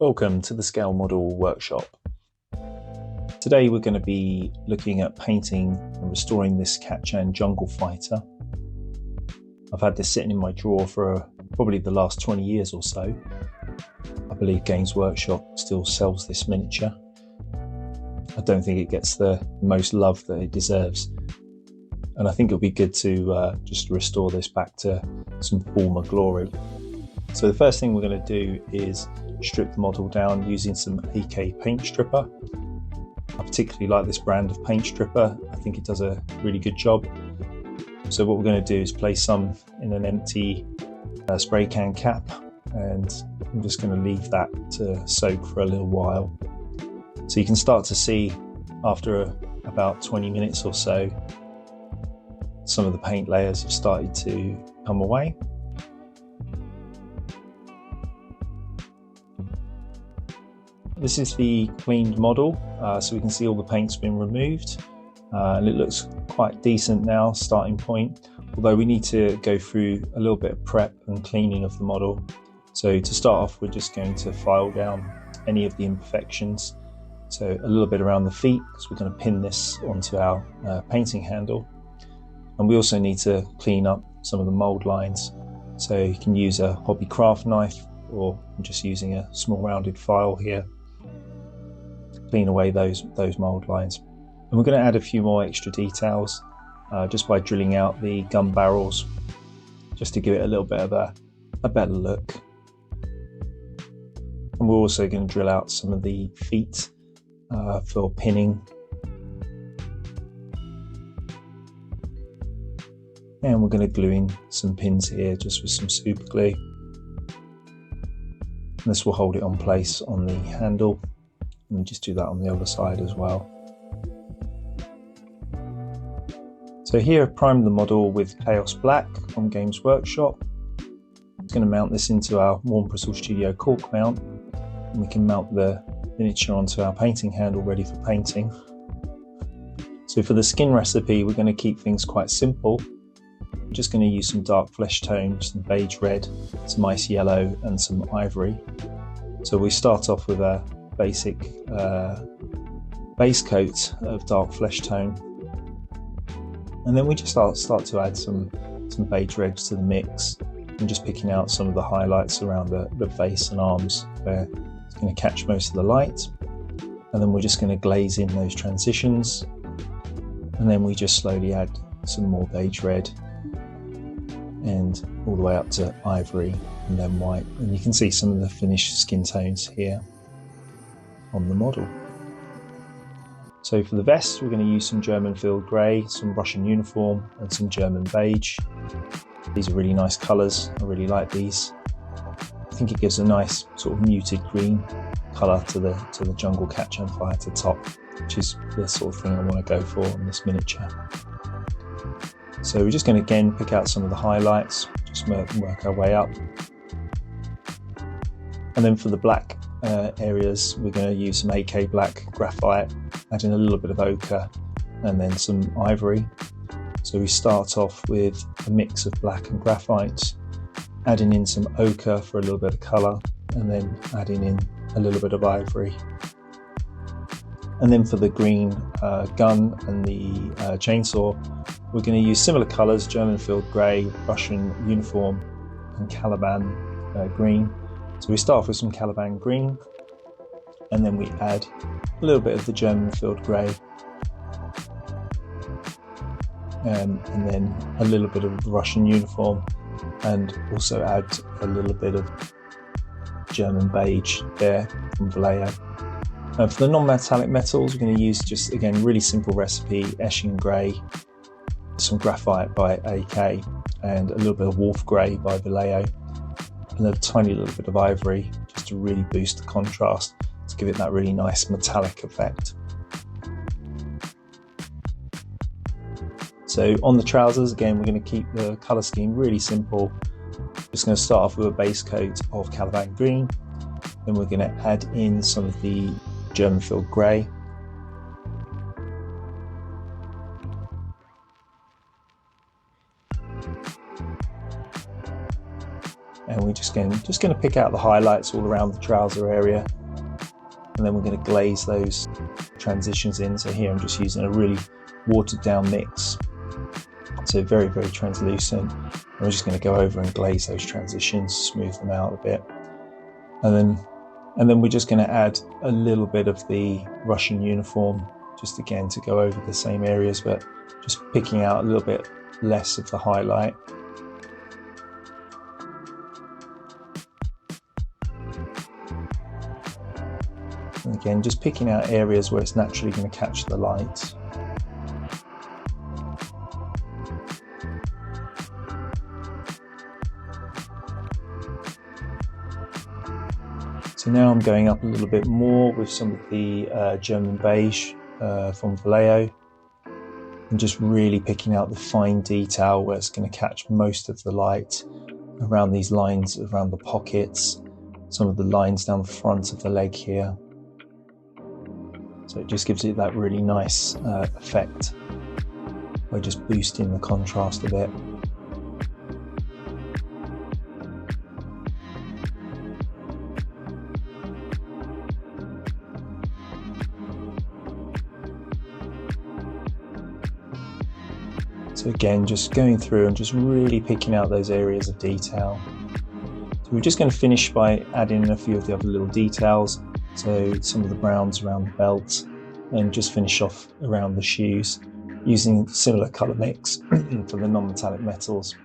Welcome to the Scale Model Workshop. Today we're going to be looking at painting and restoring this Kachan jungle fighter. I've had this sitting in my drawer for probably the last 20 years or so. I believe Games Workshop still sells this miniature. I don't think it gets the most love that it deserves. And I think it'll be good to just restore this back to some former glory. So the first thing we're going to do is strip the model down using some AK paint stripper. I particularly like this brand of paint stripper. I think it does a really good job. So what we're going to do is place some in an empty spray can cap, and I'm just going to leave that to soak for a little while. So you can start to see after about 20 minutes or so, some of the paint layers have started to come away. This is the cleaned model, so we can see all the paint's been removed, and it looks quite decent now, starting point, although we need to go through a little bit of prep and cleaning of the model. So to start off, we're just going to file down any of the imperfections. So a little bit around the feet, because we're going to pin this onto our painting handle. And we also need to clean up some of the mold lines. So you can use a hobby craft knife, or I'm just using a small rounded file here. Clean away those mold lines. And we're going to add a few more extra details just by drilling out the gun barrels, just to give it a little bit of a better look. And we're also going to drill out some of the feet for pinning. And we're going to glue in some pins here just with some super glue. And this will hold it on place on the handle. And just do that on the other side as well. So here I've primed the model with Chaos Black from Games Workshop. I'm going to mount this into our Warm Bristle Studio cork mount, and we can mount the miniature onto our painting handle ready for painting. So for the skin recipe, we're going to keep things quite simple. I'm just going to use some dark flesh tones, some beige red, some ice yellow and some ivory. So we start off with a basic base coat of dark flesh tone, and then we just start to add some beige reds to the mix, and just picking out some of the highlights around the face and arms where it's going to catch most of the light. And then we're just going to glaze in those transitions, and then we just slowly add some more beige red and all the way up to ivory and then white, and you can see some of the finished skin tones here on the model. So for the vest, we're going to use some German field grey, some Russian uniform and some German beige. These are really nice colours, I really like these. I think it gives a nice sort of muted green colour to the jungle Kachan fighter top, which is the sort of thing I want to go for on this miniature. So we're just going to again pick out some of the highlights, just work our way up. And then for the black areas, we're going to use some AK black graphite, adding a little bit of ochre and then some ivory. So we start off with a mix of black and graphite, adding in some ochre for a little bit of colour, and then adding in a little bit of ivory. And then for the green gun and the chainsaw, we're going to use similar colours, German field grey, Russian uniform and Caliban green. So we start off with some Caliban green, and then we add a little bit of the German field grey, and then a little bit of the Russian uniform, and also add a little bit of German beige there from Vallejo. For the non-metallic metals, we're going to use just, again, really simple recipe, Esching grey, some graphite by AK, and a little bit of Wolf grey by Vallejo, and a tiny little bit of ivory just to really boost the contrast, to give it that really nice metallic effect. So on the trousers, again, we're going to keep the colour scheme really simple. Just going to start off with a base coat of Caliban green, then we're going to add in some of the German field grey, and we're just going to pick out the highlights all around the trouser area, and then we're going to glaze those transitions in. So here I'm just using a really watered down mix, so very, very translucent. And we're just going to go over and glaze those transitions, smooth them out a bit, and then we're just going to add a little bit of the Russian uniform, just again to go over the same areas, but just picking out a little bit less of the highlight. And again, just picking out areas where it's naturally going to catch the light. So now I'm going up a little bit more with some of the German beige from Vallejo, and just really picking out the fine detail where it's going to catch most of the light around these lines, around the pockets, some of the lines down the front of the leg here. So it just gives it that really nice effect by just boosting the contrast a bit. So again, just going through and just really picking out those areas of detail. So we're just going to finish by adding in a few of the other little details. So some of the browns around the belt, and just finish off around the shoes using similar colour mix for the non-metallic metals.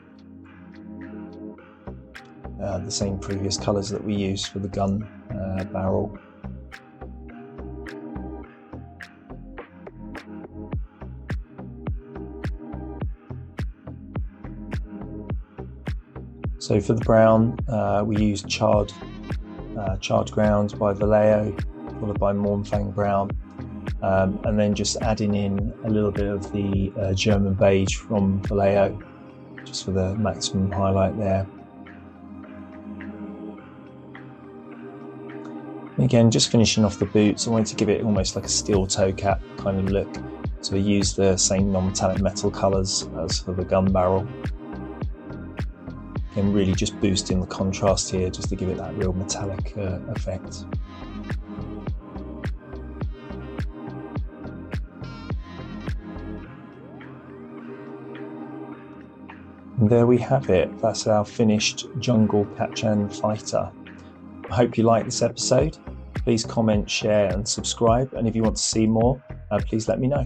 The same previous colours that we used for the gun barrel. So for the brown, we used charred ground by Vallejo, followed by Mournfang brown, and then just adding in a little bit of the German beige from Vallejo, just for the maximum highlight there. And again, just finishing off the boots, I wanted to give it almost like a steel toe cap kind of look, so I used the same non-metallic metal colours as for the gun barrel. And really just boosting the contrast here, just to give it that real metallic effect. And there we have it. That's our finished Jungle Kachan fighter. I hope you liked this episode. Please comment, share and subscribe. And if you want to see more, please let me know.